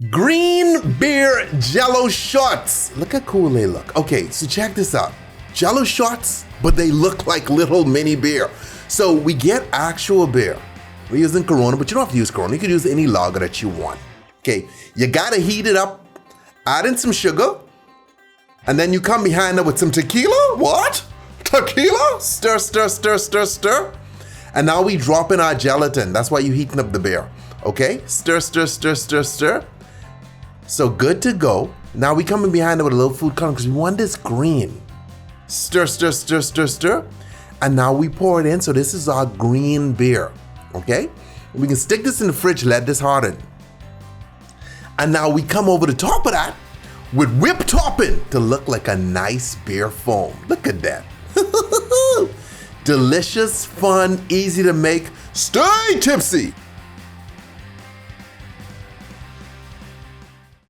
Green beer Jello shots. Look how cool they look. Okay, so check this out. Jello shots, but they look like little mini beer. So we get actual beer. We're using Corona, but you don't have to use Corona. You can use any lager that you want. Okay, you gotta heat it up, add in some sugar, and then you come behind it with some tequila. What? Tequila? Stir, stir, stir, stir, stir. And now we drop in our gelatin. That's why you're heating up the beer. Okay, stir, stir, stir, stir, stir. So good to go. Now we come in behind it with a little food coloring because we want this green. Stir, stir, stir, stir, stir. And now we pour it in. So this is our green beer. Okay, we can stick this in the fridge, let this harden. And now we come over the top of that with whipped topping to look like a nice beer foam. Look at that. Delicious, fun, easy to make. Stay tipsy.